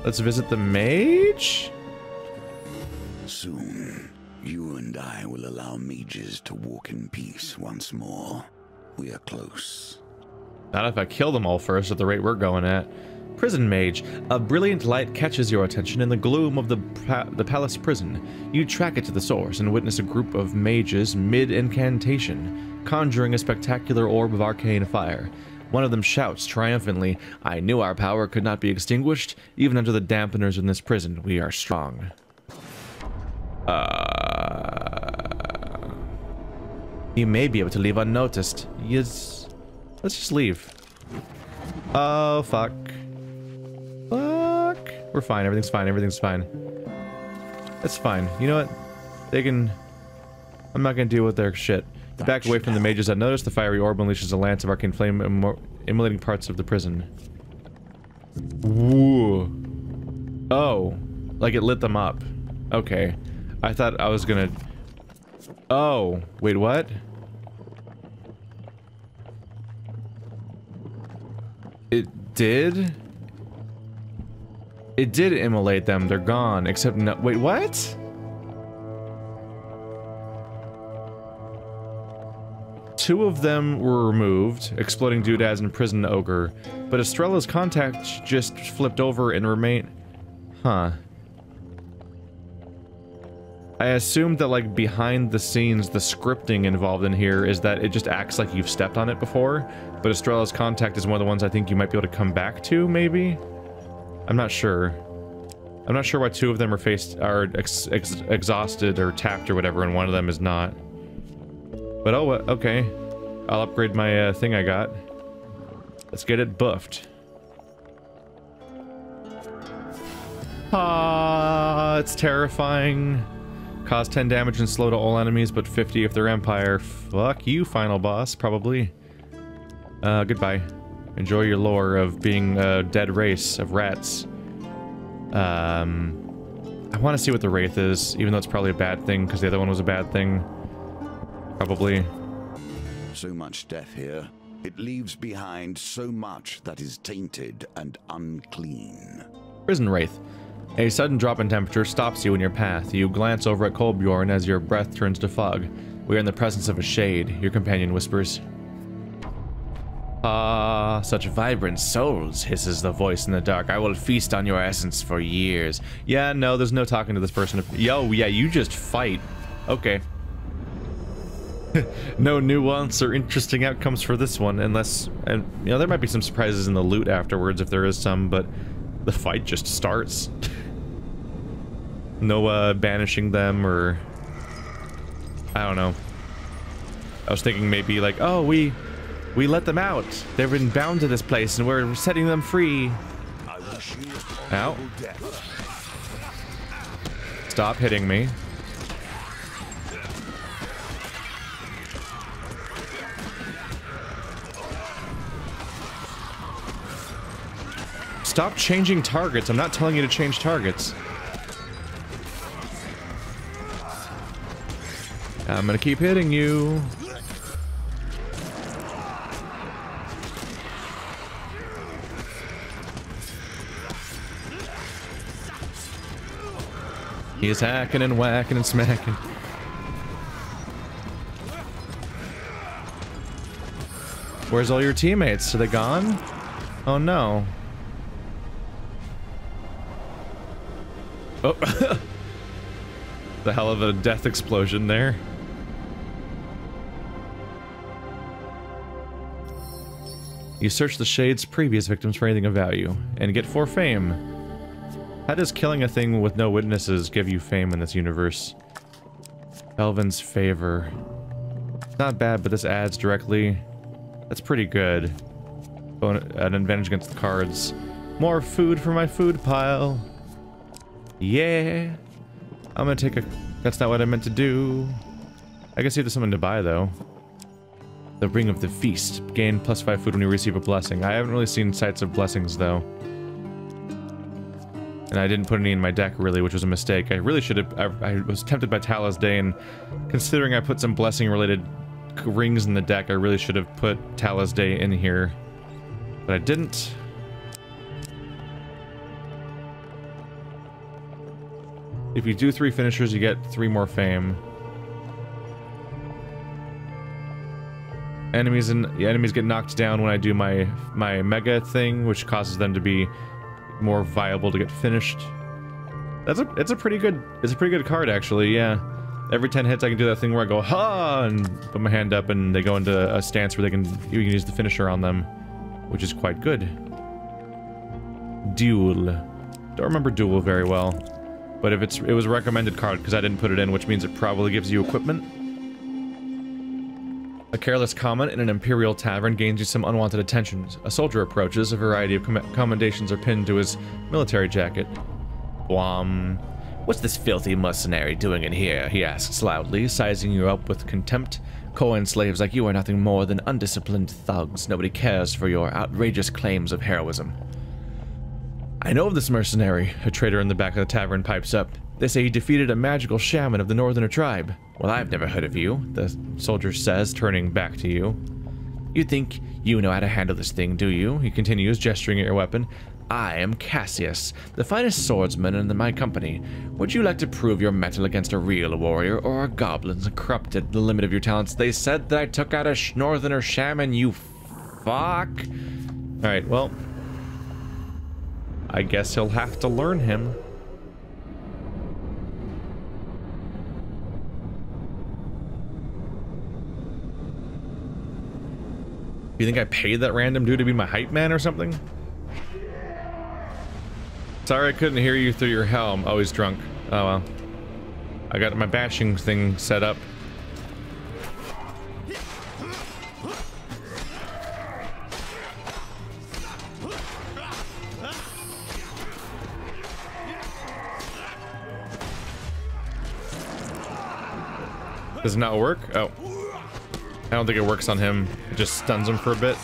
Let's visit the mage? Soon, you and I will allow mages to walk in peace once more. We are close. Not if I kill them all first at the rate we're going at. Prison mage. A brilliant light catches your attention in the gloom of the palace prison. You track it to the source and witness a group of mages mid-incantation, conjuring a spectacular orb of arcane fire. One of them shouts triumphantly, "I knew our power could not be extinguished. Even under the dampeners in this prison, we are strong." You may be able to leave unnoticed. Yes. Let's just leave. Oh, fuck. Fuck. We're fine. Everything's fine. Everything's fine. That's fine. You know what? They can... I'm not gonna deal with their shit. Back away from the mages that notice. The fiery orb unleashes a lance of arcane flame, immolating parts of the prison. Woo. Oh. Like it lit them up. Okay. I thought I was gonna... Oh. Wait, what? It did? It did immolate them. They're gone. Except no... Wait, what? Two of them were removed, exploding doodads and prison ogre, but Estrella's contact just flipped over and remained... Huh. I assumed that, like, behind the scenes, the scripting involved in here is that it just acts like you've stepped on it before, but Estrella's contact is one of the ones I think you might be able to come back to, maybe? I'm not sure. I'm not sure why two of them are exhausted or tapped or whatever, and one of them is not. But oh, okay. I'll upgrade my thing I got. Let's get it buffed. Ah, it's terrifying. Cause 10 damage and slow to all enemies, but 50 if they're Empire. Fuck you, final boss, probably. Goodbye. Enjoy your lore of being a dead race of rats. I want to see what the Wraith is, even though it's probably a bad thing, because the other one was a bad thing. Probably. So much death here. It leaves behind so much that is tainted and unclean. Prison Wraith. A sudden drop in temperature stops you in your path. You glance over at Kolbjorn as your breath turns to fog. We are in the presence of a shade, your companion whispers. Ah, such vibrant souls, hisses the voice in the dark. I will feast on your essence for years. Yeah, no, there's no talking to this person. Yo, yeah, you just fight. Okay. No nuance or interesting outcomes for this one, unless... And, you know, there might be some surprises in the loot afterwards if there is some, but the fight just starts. No, banishing them, or... I don't know. I was thinking maybe like, oh, we let them out. They've been bound to this place, and we're setting them free. Ow. Stop hitting me. Stop changing targets. I'm not telling you to change targets. I'm gonna keep hitting you. He's hacking and whacking and smacking. Where's all your teammates? Are they gone? Oh no. Oh. The hell of a death explosion there. You search the Shade's previous victims for anything of value, and get 4 fame. How does killing a thing with no witnesses give you fame in this universe? Elvin's favor. Not bad, but this adds directly. That's pretty good. An advantage against the cards. More food for my food pile. Yeah. I'm gonna take a... That's not what I meant to do. I can see there's something to buy, though. The Ring of the Feast. Gain +5 food when you receive a blessing. I haven't really seen sights of blessings, though. And I didn't put any in my deck, really, which was a mistake. I really should have... I was tempted by Tala's Day, and considering I put some blessing-related rings in the deck, I really should have put Tala's Day in here. But I didn't. If you do 3 finishers, you get 3 more fame. Enemies get knocked down when I do my mega thing, which causes them to be more viable to get finished. It's a pretty good card actually, yeah. Every 10 hits I can do that thing where I go ha and put my hand up and they go into a stance where you can use the finisher on them, which is quite good. Duel. Don't remember Duel very well, but if it was a recommended card because I didn't put it in, which means it probably gives you equipment. A careless comment in an imperial tavern gains you some unwanted attentions. A soldier approaches, a variety of commendations are pinned to his military jacket. Blom. What's this filthy mercenary doing in here? He asks loudly, sizing you up with contempt. Cohen slaves like you are nothing more than undisciplined thugs. Nobody cares for your outrageous claims of heroism. I know of this mercenary, a trader in the back of the tavern pipes up. They say he defeated a magical shaman of the northerner tribe. Well, I've never heard of you, the soldier says, turning back to you. You think you know how to handle this thing, do you? He continues, gesturing at your weapon. I am Cassius, the finest swordsman in my company. Would you like to prove your mettle against a real warrior or a goblin corrupted the limit of your talents? They said that I took out a northerner shaman, you fuck. Alright, well, I guess he'll have to learn him. You think I paid that random dude to be my hype man or something? Sorry I couldn't hear you through your helm. Oh, he's drunk. Oh well. I got my bashing thing set up. Does it not work? Oh. I don't think it works on him. It just stuns him for a bit.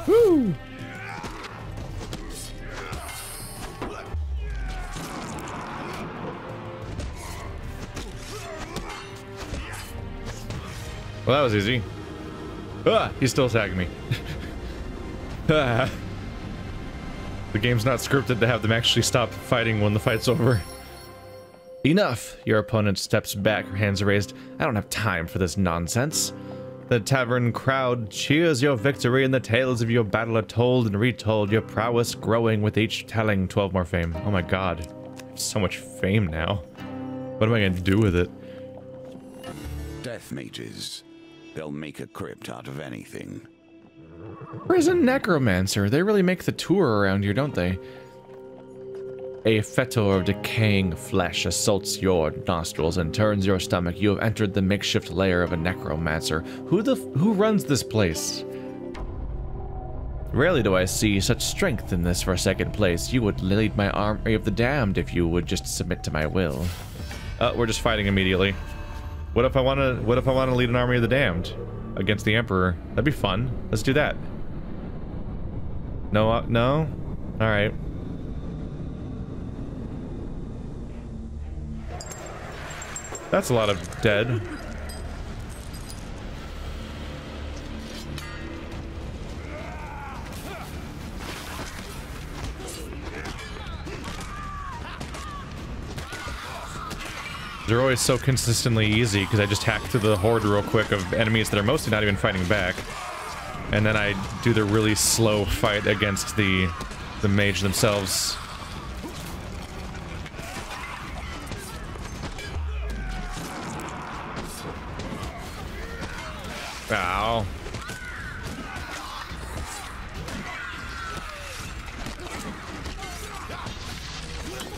Woo! Well, that was easy. Ah, he's still attacking me. The game's not scripted to have them actually stop fighting when the fight's over. Enough! Your opponent steps back, her hands raised. I don't have time for this nonsense. The tavern crowd cheers your victory and the tales of your battle are told and retold, your prowess growing with each telling. 12 more fame. Oh my god. So much fame now. What am I gonna do with it? Death mages. They'll make a crypt out of anything. Where's a necromancer? They really make the tour around here, don't they? A fetor of decaying flesh assaults your nostrils and turns your stomach. You have entered the makeshift lair of a necromancer. Who runs this place? Rarely do I see such strength in this for second place. You would lead my army of the damned if you would just submit to my will. We're just fighting immediately. What if I want to lead an army of the damned against the emperor? That'd be fun. Let's do that. No, no. All right. That's a lot of dead. They're always so consistently easy because I just hack through the horde real quick of enemies that are mostly not even fighting back. And then I do the really slow fight against the mage themselves. Ow.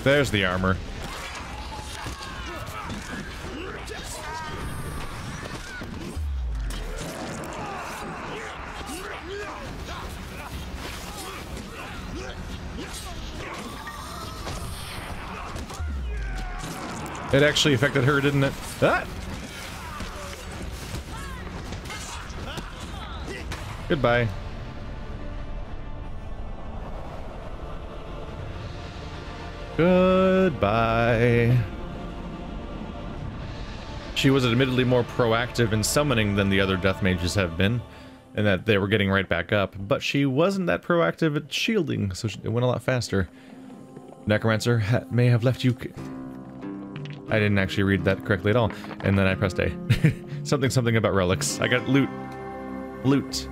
There's the armor. It actually affected her, didn't it? Ah! Goodbye. Goodbye. She was admittedly more proactive in summoning than the other death mages have been, and that they were getting right back up, but she wasn't that proactive at shielding, so it went a lot faster. Necromancer may have left you... I didn't actually read that correctly at all. And then I pressed A. something about relics. I got loot. Loot.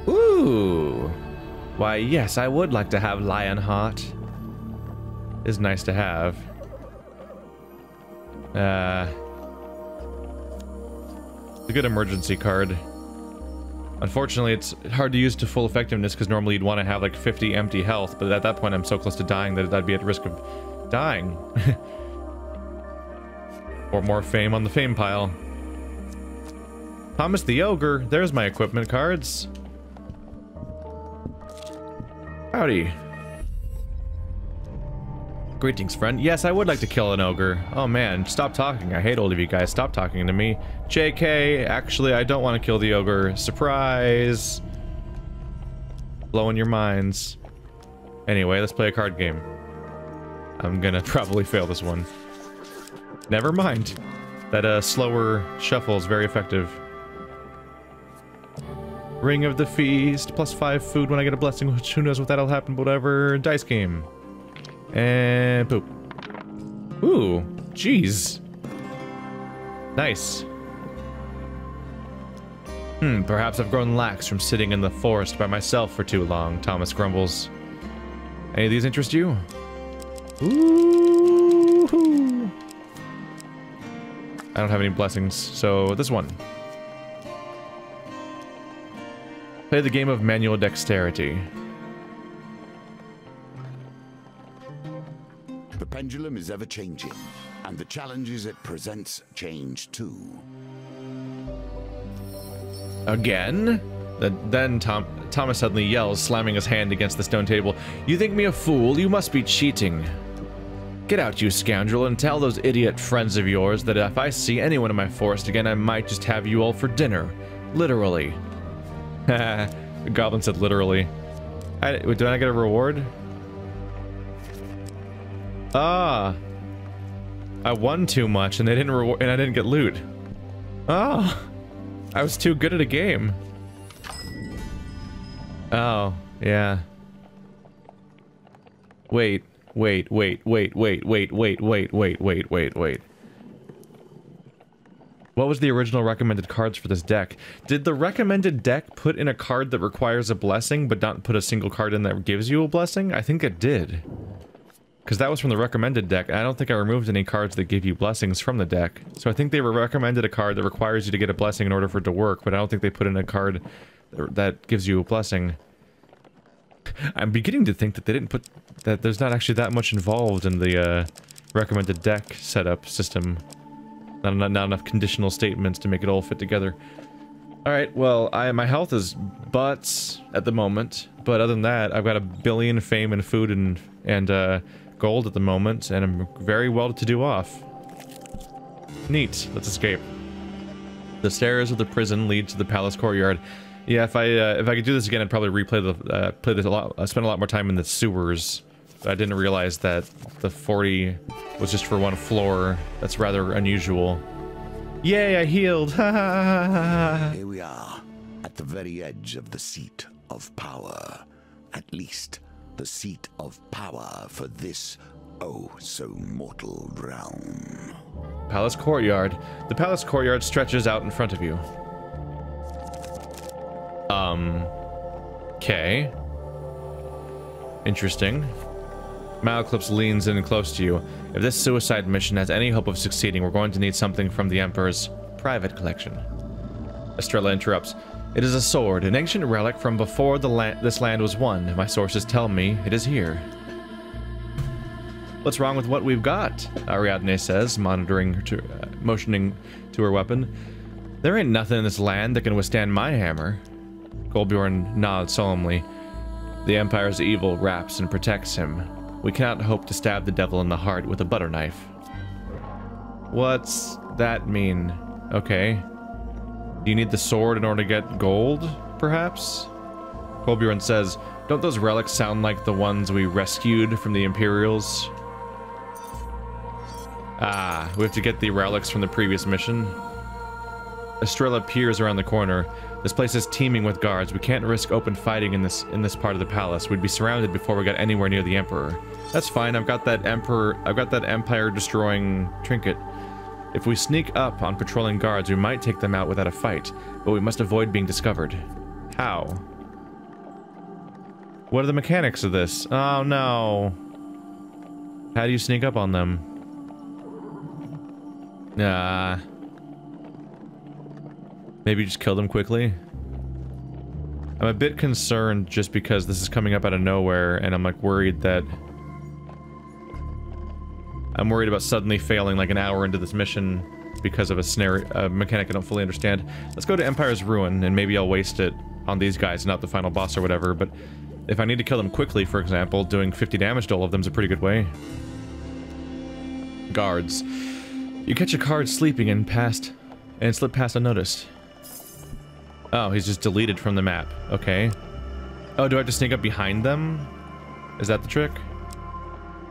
Ooh. Why, yes, I would like to have Lionheart. Is nice to have. A good emergency card. Unfortunately, it's hard to use to full effectiveness because normally you'd want to have like 50 empty health, but at that point I'm so close to dying that I'd be at risk of dying. Or more fame on the fame pile. Thomas the Ogre, there's my equipment cards. Howdy. Greetings, friend. Yes, I would like to kill an ogre. Oh man, stop talking. I hate all of you guys. Stop talking to me. JK, actually, I don't want to kill the ogre. Surprise! Blowing your minds. Anyway, let's play a card game. I'm gonna probably fail this one. Never mind. That slower shuffle is very effective. Ring of the Feast, +5 food when I get a blessing, which who knows what that'll happen, but whatever. Dice game. And poop. Ooh, jeez. Nice. Perhaps I've grown lax from sitting in the forest by myself for too long, Thomas grumbles. Any of these interest you? Ooh. I don't have any blessings, so this one. Play the game of manual dexterity. The pendulum is ever changing, and the challenges it presents change too. Again? Then Thomas suddenly yells, slamming his hand against the stone table. You think me a fool? You must be cheating. Get out, you scoundrel, and tell those idiot friends of yours that if I see anyone in my forest again, I might just have you all for dinner. Literally. The goblin said literally. Did I get a reward? Ah. I won too much and they didn't reward, and I didn't get loot. Oh. I was too good at a game. Oh, yeah. Wait. What was the original recommended cards for this deck? Did the recommended deck put in a card that requires a blessing, but not put a single card in that gives you a blessing? I think it did. Because that was from the recommended deck. I don't think I removed any cards that give you blessings from the deck. So I think they recommended a card that requires you to get a blessing in order for it to work, but I don't think they put in a card that gives you a blessing. I'm beginning to think that they didn't put... that there's not actually that much involved in the recommended deck setup system. Not enough conditional statements to make it all fit together. Alright, well, my health is butts at the moment, but other than that, I've got 1 billion fame and food and gold at the moment, and I'm very well to do off. Neat. Let's escape. The stairs of the prison lead to the palace courtyard. Yeah, if I could do this again, I'd probably replay play this a lot. Spend a lot more time in the sewers. But I didn't realize that the 40 was just for one floor. That's rather unusual. Yay, I healed! Here we are, at the very edge of the seat of power. At least, the seat of power for this oh-so-mortal realm. Palace courtyard. The palace courtyard stretches out in front of you. Okay. Interesting. Malclips leans in close to you. If this suicide mission has any hope of succeeding, we're going to need something from the Emperor's private collection. Estrella interrupts. It is a sword, an ancient relic from before this land was won. My sources tell me it is here. What's wrong with what we've got? Ariadne says, motioning to her weapon. There ain't nothing in this land that can withstand my hammer. Golbjorn nods solemnly. The Empire's evil wraps and protects him. We cannot hope to stab the devil in the heart with a butter knife. What's that mean? Okay. Do you need the sword in order to get gold, perhaps? Golbjorn says, don't those relics sound like the ones we rescued from the Imperials? Ah, we have to get the relics from the previous mission. Estrella peers around the corner. This place is teeming with guards. We can't risk open fighting in this part of the palace. We'd be surrounded before we got anywhere near the Emperor. That's fine. I've got that empire-destroying trinket. If we sneak up on patrolling guards, we might take them out without a fight, but we must avoid being discovered. How? What are the mechanics of this? Oh no. How do you sneak up on them? Maybe just kill them quickly? I'm a bit concerned just because this is coming up out of nowhere, and I'm like worried that... I'm worried about suddenly failing like an hour into this mission because of a mechanic I don't fully understand. Let's go to Empire's Ruin, and maybe I'll waste it on these guys, not the final boss or whatever, but if I need to kill them quickly, for example, doing 50 damage to all of them is a pretty good way. Guards. You catch a card sleeping and slip past unnoticed. Oh, he's just deleted from the map. Okay. Oh, do I have to sneak up behind them? Is that the trick?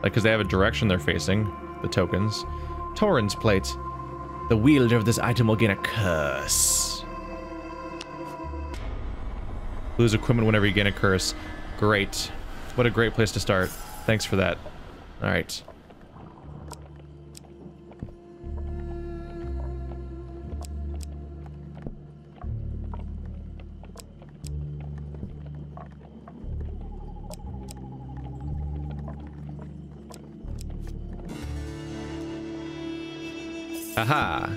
Like, because they have a direction they're facing. The tokens. Torrens plate. The wielder of this item will gain a curse. Lose equipment whenever you gain a curse. Great. What a great place to start. Thanks for that. Alright. Aha!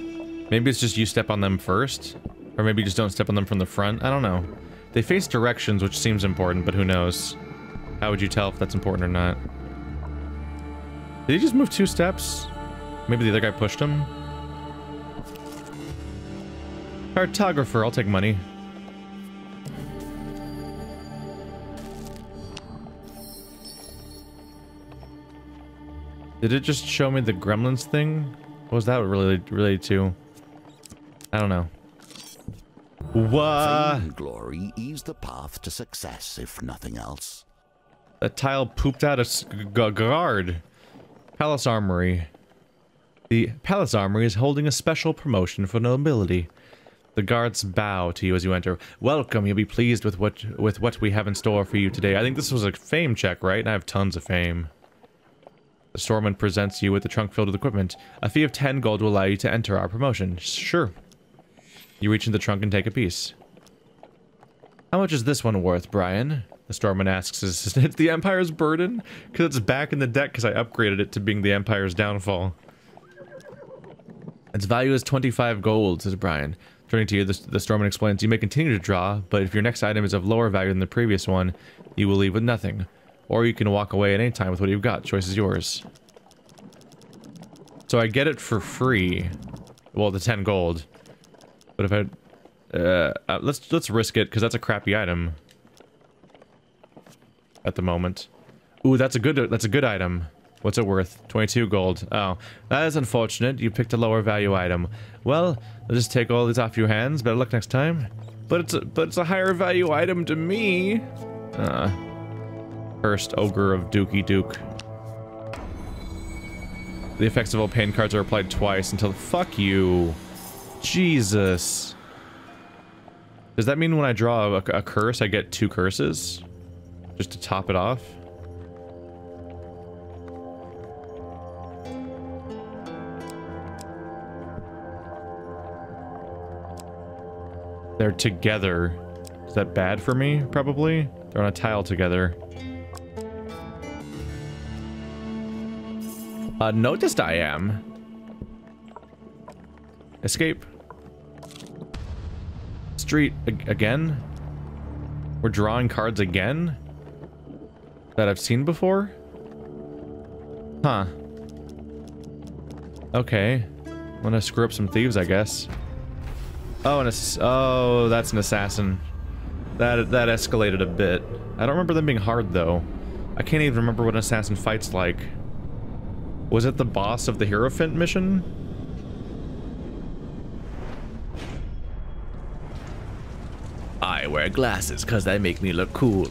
Maybe it's just you step on them first? Or maybe you just don't step on them from the front? I don't know. They face directions, which seems important, but who knows? How would you tell if that's important or not? Did he just move 2 steps? Maybe the other guy pushed him? Cartographer, I'll take money. Did it just show me the gremlins thing? What was that related to? I don't know. What? Fame and glory ease the path to success, if nothing else. That tile pooped out a guard. Palace Armory. The Palace Armory is holding a special promotion for nobility. The guards bow to you as you enter. Welcome, you'll be pleased with what we have in store for you today. I think this was a fame check, right? And I have tons of fame. The storeman presents you with the trunk filled with equipment. A fee of 10 gold will allow you to enter our promotion. Sure. You reach in the trunk and take a piece. How much is this one worth, Brian? The storeman asks his assistant. It's the Empire's Burden? Because it's back in the deck because I upgraded it to being the Empire's Downfall. Its value is 25 gold, says Brian. Turning to you, the storeman explains, you may continue to draw, but if your next item is of lower value than the previous one, you will leave with nothing. Or you can walk away at any time with what you've got. Choice is yours. So I get it for free. Well, the 10 gold. But if I... let's risk it, because that's a crappy item. At the moment. Ooh, that's a good item. What's it worth? 22 gold. Oh, that is unfortunate. You picked a lower value item. Well, I'll just take all these off your hands. Better luck next time. But it's a higher value item to me. Cursed Ogre of Dookie Duke. The effects of all pain cards are applied twice until... Fuck you. Jesus. Does that mean when I draw a curse, I get 2 curses? Just to top it off? They're together. Is that bad for me? Probably. They're on a tile together. Noticed I am. Escape. Street again? We're drawing cards again? That I've seen before? Huh. Okay. I'm gonna screw up some thieves, I guess. Oh, oh, that's an assassin. That escalated a bit. I don't remember them being hard, though. I can't even remember what an assassin fights like. Was it the boss of the Hierophant mission? I wear glasses because they make me look cool.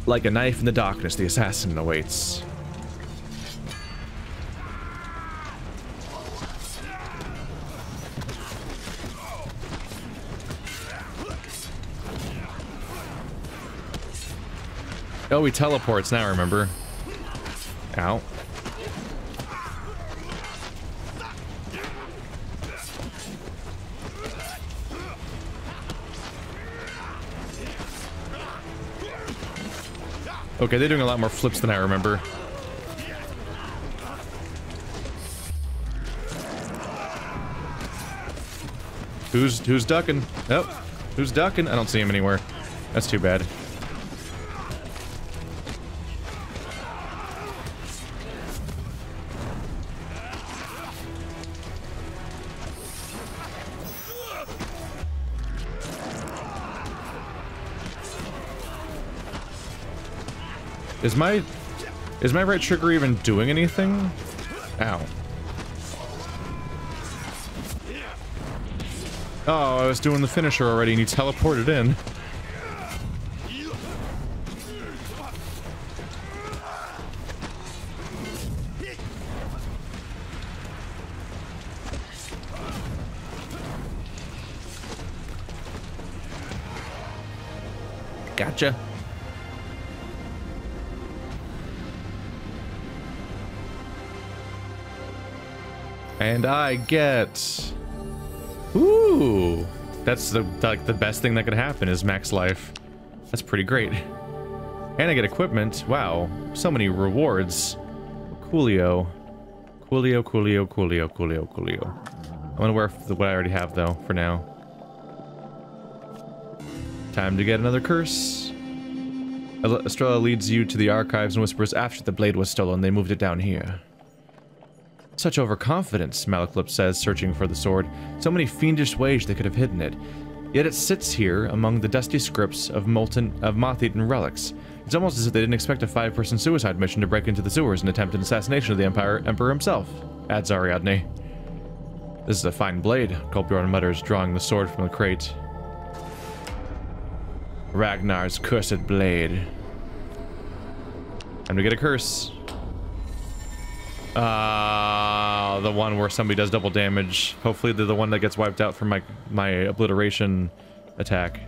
Like a knife in the darkness, the assassin awaits. Oh, he teleports now, remember? Ow. Okay, they're doing a lot more flips than I remember. Who's ducking? Oh, who's ducking? I don't see him anywhere. That's too bad. Is my right trigger even doing anything? Ow. Oh, I was doing the finisher already and he teleported in. Gotcha. And I get... Ooh! That's like the best thing that could happen is max life. That's pretty great. And I get equipment. Wow. So many rewards. Coolio. Coolio, coolio, coolio, coolio, coolio. I wonder where what I already have, though, for now. Time to get another curse. Estrella leads you to the archives and whispers, after the blade was stolen, they moved it down here. Such overconfidence, Malaclip says, searching for the sword. So many fiendish ways they could have hidden it. Yet it sits here among the dusty scripts of moth-eaten relics. It's almost as if they didn't expect a 5-person suicide mission to break into the sewers and attempt an assassination of the Emperor himself, adds Ariadne. This is a fine blade, Kolbjorn mutters, drawing the sword from the crate. Ragnar's cursed blade. Time to get a curse. The one where somebody does double damage. Hopefully they're the one that gets wiped out from my obliteration attack.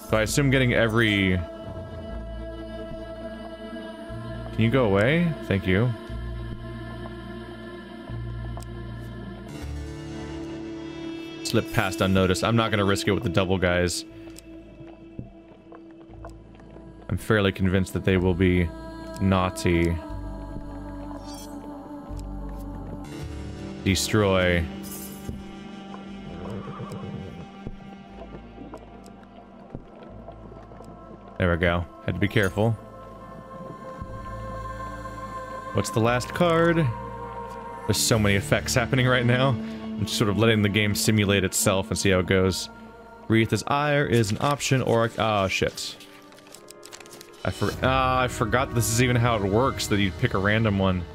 So I assume getting every... Can you go away? Thank you. Slip past unnoticed. I'm not gonna risk it with the double guys. I'm fairly convinced that they will be naughty. Destroy. There we go. Had to be careful. What's the last card? There's so many effects happening right now. I'm just sort of letting the game simulate itself and see how it goes. Wreath's Ire is an option or... Oh, shit. I forgot this is even how it works, that you pick a random one.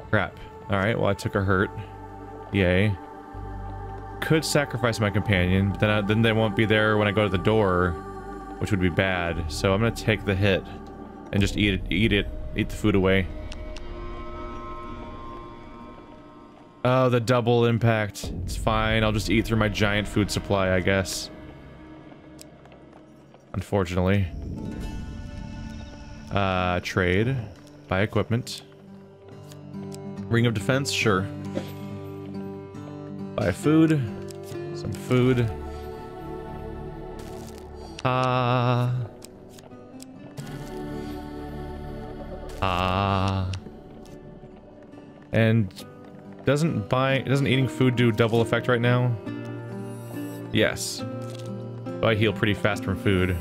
Crap. Alright, well I took a hurt. Yay. Could sacrifice my companion, but then they won't be there when I go to the door, which would be bad. So I'm gonna take the hit and just eat the food away. Oh, the double impact. It's fine, I'll just eat through my giant food supply, I guess. Unfortunately. Trade. Buy equipment. Ring of defense, sure. Buy food. Some food. And doesn't eating food do double effect right now? Yes. But I heal pretty fast from food.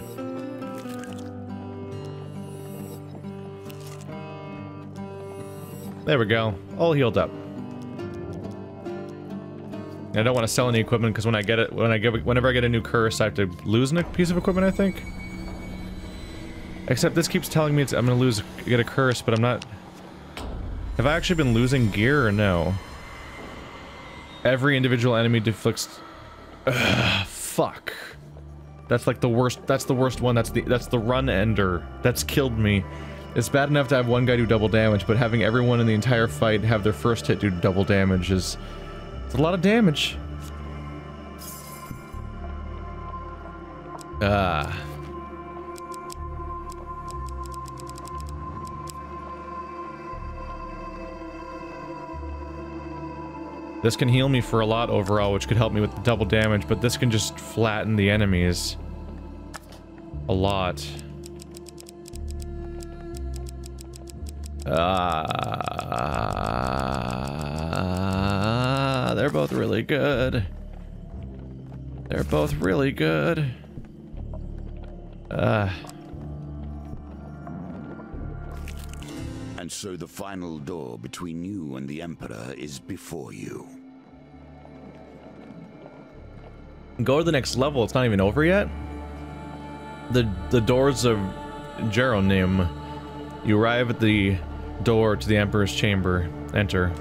There we go. All healed up. I don't want to sell any equipment because whenever I get a new curse, I have to lose a piece of equipment, I think. Except this keeps telling me I'm gonna get a curse, but I'm not. Have I actually been losing gear or no? Every individual enemy deflects. Fuck. That's like the worst. That's the worst one. That's the run ender. That's killed me. It's bad enough to have one guy do double damage, but having everyone in the entire fight have their first hit do double damage is... It's a lot of damage. This can heal me for a lot overall, which could help me with the double damage, but this can just flatten the enemies a lot. They're both really good. They're both really good. And so the final door between you and the Emperor is before you. Go to the next level. It's not even over yet. The doors of Jeronim. You arrive at the door to the Emperor's chamber. Enter.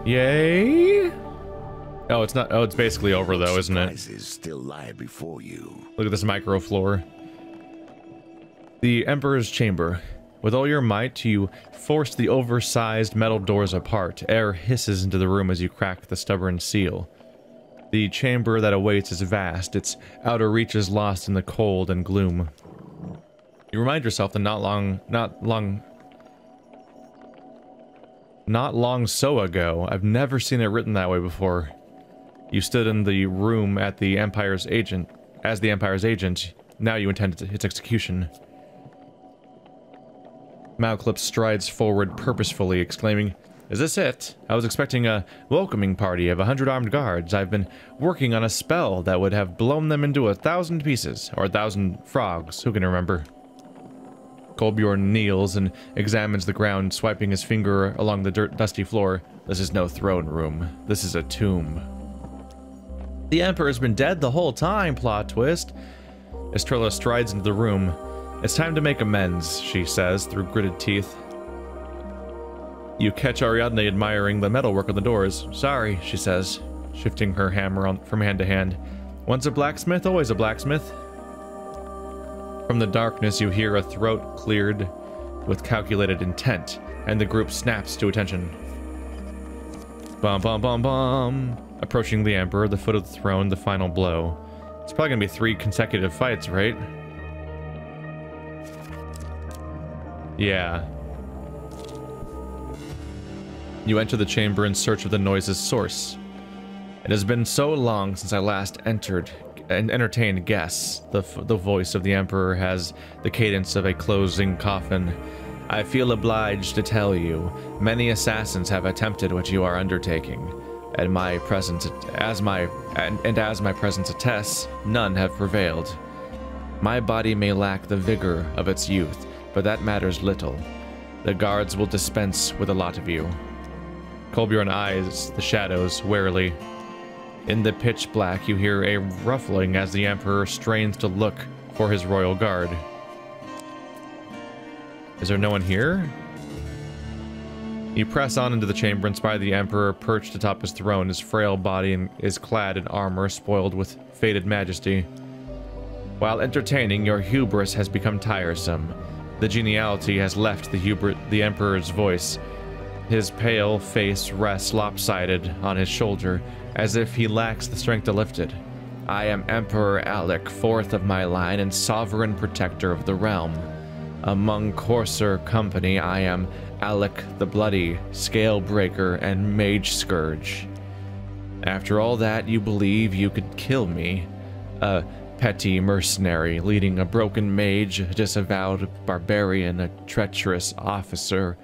Yay! Oh, it's not. Oh, it's basically over though, isn't it? Surprises still lie before you. Look at this micro floor. The Emperor's chamber. With all your might, you force the oversized metal doors apart. Air hisses into the room as you crack the stubborn seal. The chamber that awaits is vast, its outer reaches lost in the cold and gloom. You remind yourself that not long so ago, I've never seen it written that way before. You stood in the room at the Empire's agent, as the Empire's agent. Now you intend its execution. Malclip strides forward purposefully, exclaiming, "Is this it? I was expecting a welcoming party of 100 armed guards. I've been working on a spell that would have blown them into 1,000 pieces, or 1,000 frogs, who can remember?" Kolbjorn kneels and examines the ground, swiping his finger along the dusty floor. This is no throne room. This is a tomb. The Emperor's been dead the whole time, plot twist. Estrella strides into the room. "It's time to make amends," she says through gritted teeth. You catch Ariadne admiring the metalwork on the doors. "Sorry," she says, shifting her hammer from hand to hand. "Once a blacksmith, always a blacksmith." From the darkness, you hear a throat cleared with calculated intent, and the group snaps to attention. Bum bum bum bum. Approaching the Emperor, the foot of the throne, the final blow. It's probably gonna be 3 consecutive fights, right? Yeah. You enter the chamber in search of the noise's source. It has been so long since I last entered and entertained guests. The voice of the Emperor has the cadence of a closing coffin. "I feel obliged to tell you, many assassins have attempted what you are undertaking, and as my presence attests, none have prevailed. My body may lack the vigor of its youth, but that matters little. The guards will dispense with a lot of you." Kolbjorn eyes the shadows warily. In the pitch black, you hear a ruffling as the Emperor strains to look for his royal guard. Is there no one here? You press on into the chamber and spy the Emperor perched atop his throne. His frail body is clad in armor spoiled with faded majesty. While entertaining, your hubris has become tiresome. The geniality has left the Emperor's voice. His pale face rests lopsided on his shoulder, as if he lacks the strength to lift it. "I am Emperor Alec, 4th of my line and sovereign protector of the realm. Among coarser company, I am Alec the Bloody, Scale Breaker, and Mage Scourge. After all that, you believe you could kill me? A petty mercenary, leading a broken mage, a disavowed barbarian, a treacherous officer,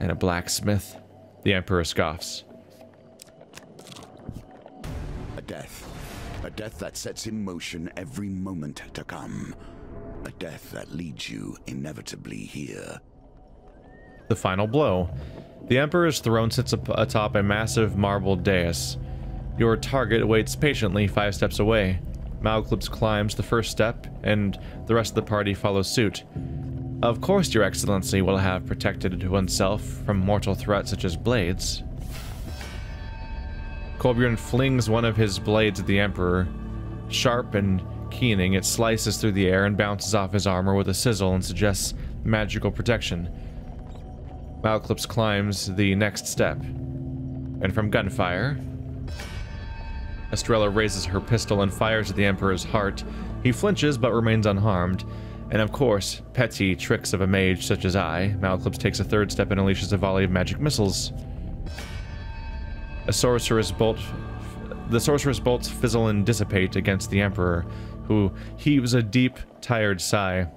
and a blacksmith?" The Emperor scoffs. A death that sets in motion every moment to come. A death that leads you inevitably here. The final blow. The Emperor's throne sits atop a massive marble dais. Your target waits patiently 5 steps away. Malclips climbs the first step, and the rest of the party follows suit. "Of course, Your Excellency will have protected oneself from mortal threats such as blades." Kolbjorn flings one of his blades at the Emperor. Sharp and keening, it slices through the air and bounces off his armor with a sizzle and suggests magical protection. Malclips climbs the next step, and from gunfire, Estrella raises her pistol and fires at the Emperor's heart. He flinches but remains unharmed. And of course, petty tricks of a mage such as I. Malclips takes a third step and unleashes a volley of magic missiles. The sorcerer's bolts fizzle and dissipate against the Emperor, who heaves a deep, tired sigh.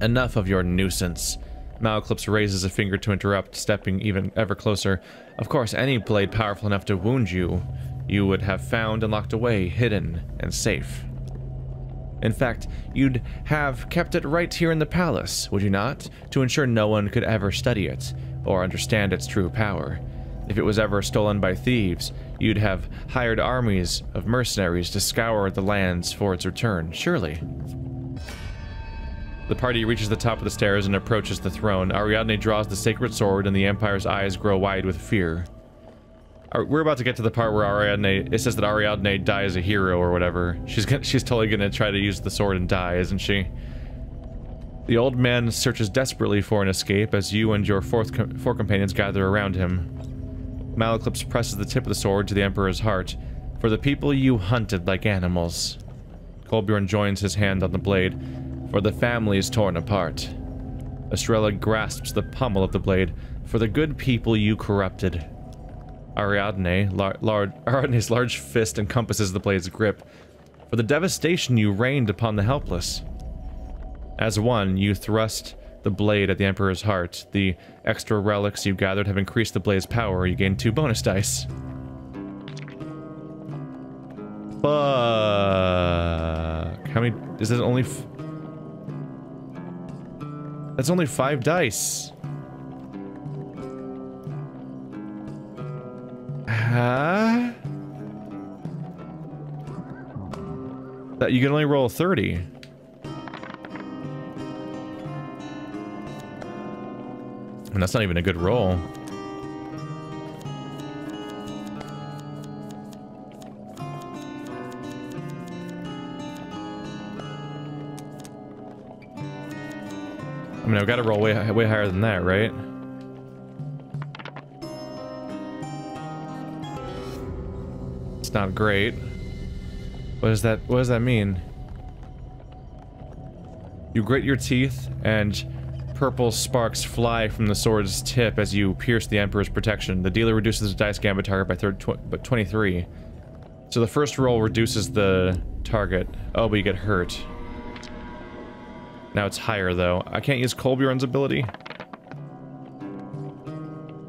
Enough of your nuisance. Malclips raises a finger to interrupt, stepping even ever closer. Of course, any blade powerful enough to wound you, you would have found and locked away, hidden and safe. In fact, you'd have kept it right here in the palace, would you not? To ensure no one could ever study it, or understand its true power. If it was ever stolen by thieves, you'd have hired armies of mercenaries to scour the lands for its return, surely. The party reaches the top of the stairs and approaches the throne. Ariadne draws the sacred sword and the Empire's eyes grow wide with fear. We're about to get to the part where it says that Ariadne dies a hero or whatever. She's totally gonna try to use the sword and die, isn't she? The old man searches desperately for an escape as you and your four companions gather around him. Malclips presses the tip of the sword to the Emperor's heart. For the people you hunted like animals. Kolbjorn joins his hand on the blade. For the families torn apart. Estrella grasps the pommel of the blade. For the good people you corrupted. Ariadne's large fist encompasses the blade's grip. For the devastation you rained upon the helpless. As one, you thrust the blade at the Emperor's heart. The extra relics you gathered have increased the blade's power. You gain 2 bonus dice. Fuck. How many? Is it only? That's only 5 dice. Huh? That you can only roll 30. And that's not even a good roll. I mean, I've got to roll way higher than that, right? It's not great. What does that mean? You grit your teeth and purple sparks fly from the sword's tip as you pierce the Emperor's protection. The dealer reduces the dice gambit target by 23. So the first roll reduces the target. Oh, but you get hurt. Now it's higher, though. I can't use Kolbjorn's ability.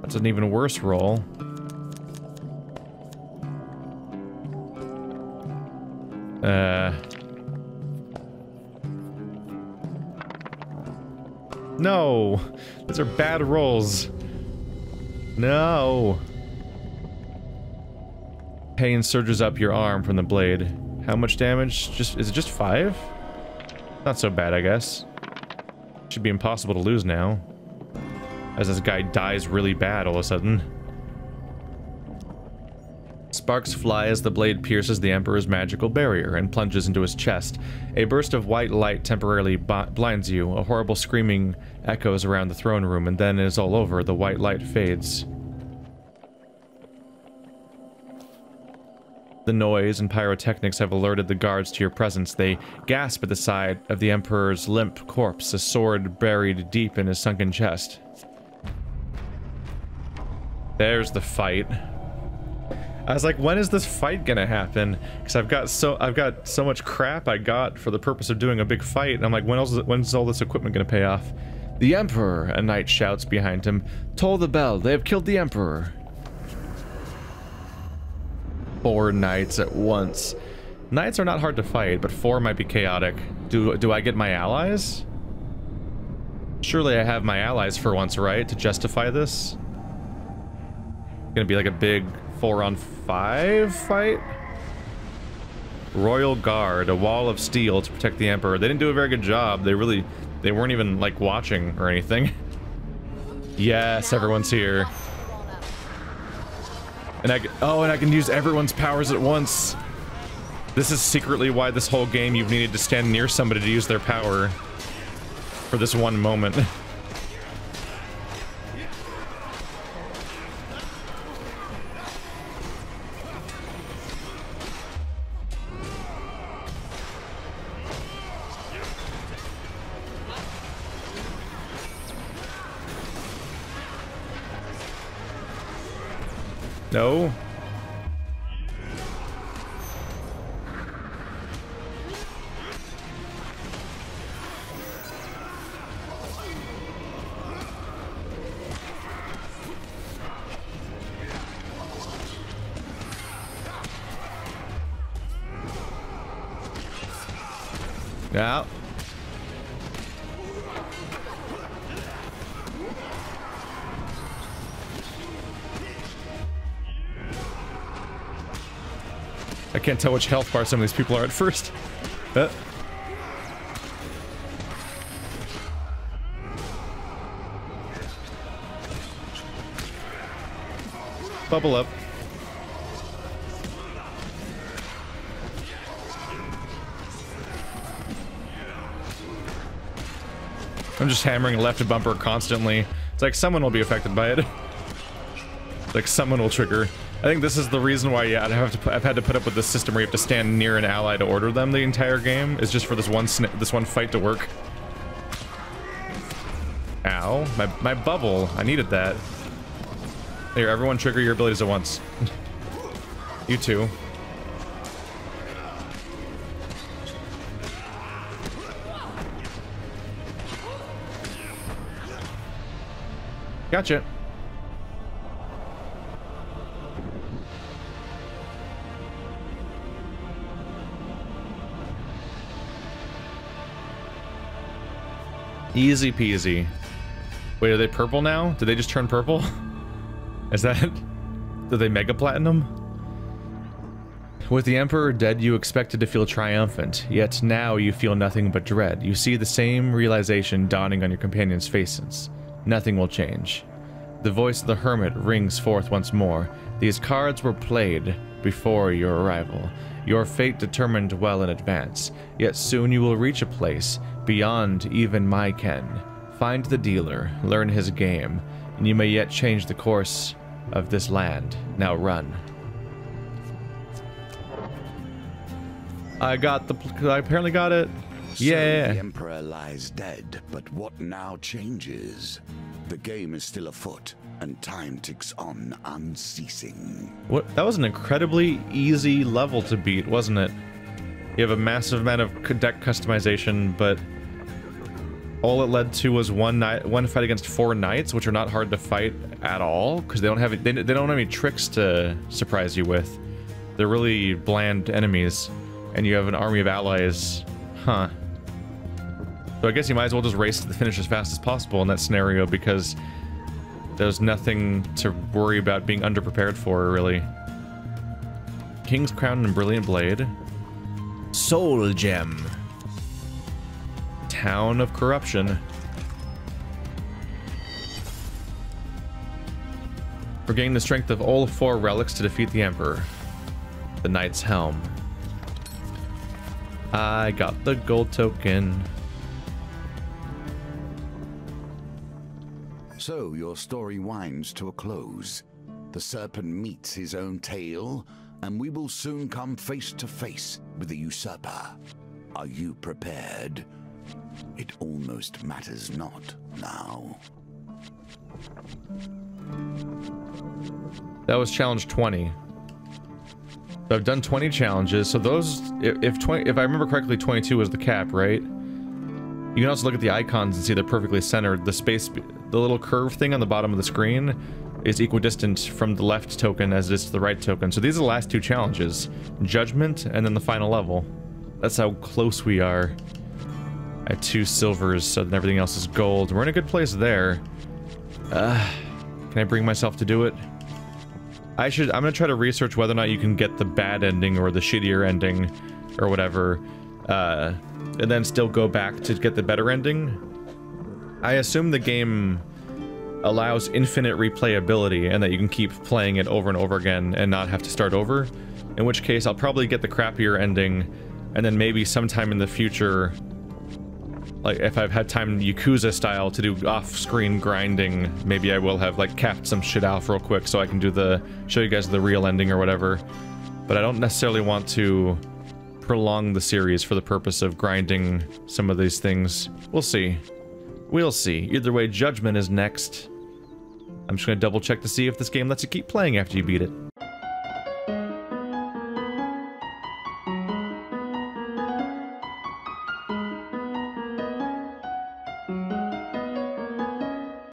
That's an even worse roll. No! Those are bad rolls. No! Pain surges up your arm from the blade. How much damage? Is it just 5? Not so bad, I guess. Should be impossible to lose now. As this guy dies really bad all of a sudden. Sparks fly as the blade pierces the Emperor's magical barrier and plunges into his chest. A burst of white light temporarily blinds you. A horrible screaming echoes around the throne room, and then it is all over. The white light fades. The noise and pyrotechnics have alerted the guards to your presence. They gasp at the sight of the Emperor's limp corpse, a sword buried deep in his sunken chest. There's the fight. I was like, when is this fight gonna happen? Because I've got so much crap I got for the purpose of doing a big fight, and I'm like, when's all this equipment gonna pay off? The Emperor, a knight shouts behind him. Toll the bell, they have killed the Emperor. 4 knights at once. Knights are not hard to fight, but 4 might be chaotic. Do I get my allies? Surely I have my allies for once, right? To justify this? Gonna be like a big 4-on-5 fight? Royal Guard, a wall of steel to protect the Emperor. They didn't do a very good job. They weren't even like watching or anything. Yes, everyone's here. And I can use everyone's powers at once. This is secretly why this whole game you've needed to stand near somebody to use their power. For this one moment. No. Yeah. I can't tell which health bar some of these people are at first. Bubble up. I'm just hammering left bumper constantly. It's like someone will be affected by it. Like someone will trigger. I think this is the reason why, yeah, I've had to put up with this system where you have to stand near an ally to order them the entire game. Is just for this one fight to work. Ow, my bubble. I needed that. Here, everyone trigger your abilities at once. You too. Gotcha. Easy peasy. Wait, are they purple now? Did they just turn purple? Is that... Did they mega platinum? With the Emperor dead, you expected to feel triumphant, yet now you feel nothing but dread. You see the same realization dawning on your companions' faces. Nothing will change. The voice of the hermit rings forth once more. These cards were played before your arrival. Your fate determined well in advance, yet soon you will reach a place beyond even my ken. Find the dealer, learn his game, and you may yet change the course of this land. Now run. I apparently got it. Yeah. So the Emperor lies dead, but what now changes? The game is still afoot, and time ticks on unceasing. What? That was an incredibly easy level to beat, wasn't it? You have a massive amount of deck customization, but all it led to was one fight against 4 knights, which are not hard to fight at all because they don't have any tricks to surprise you with. They're really bland enemies, and you have an army of allies. Huh. So I guess you might as well just race to the finish as fast as possible in that scenario because there's nothing to worry about being underprepared for, really. King's Crown and Brilliant Blade. Soul Gem. Town of Corruption. Regain the strength of all 4 relics to defeat the Emperor. The Knight's Helm. I got the gold token. So your story winds to a close. The serpent meets his own tail, and we will soon come face to face with the usurper. Are you prepared? It almost matters not now. That was challenge 20. So I've done 20 challenges. So those, if I remember correctly, 22 was the cap, right? You can also look at the icons and see they're perfectly centered. The little curve thing on the bottom of the screen is equidistant from the left token as it is to the right token. So these are the last 2 challenges. Judgment and then the final level. That's how close we are. I have 2 silvers, so then everything else is gold. We're in a good place there. Can I bring myself to do it? I'm gonna try to research whether or not you can get the bad ending or the shittier ending or whatever, and then still go back to get the better ending. I assume the game allows infinite replayability and that you can keep playing it over and over again and not have to start over, in which case I'll probably get the crappier ending, and then maybe sometime in the future, like if I've had time Yakuza style to do off-screen grinding, maybe I will have like capped some shit out real quick so I can show you guys the real ending or whatever. But I don't necessarily want to prolong the series for the purpose of grinding some of these things. We'll see. We'll see. Either way, Judgment is next. I'm just gonna double check to see if this game lets you keep playing after you beat it.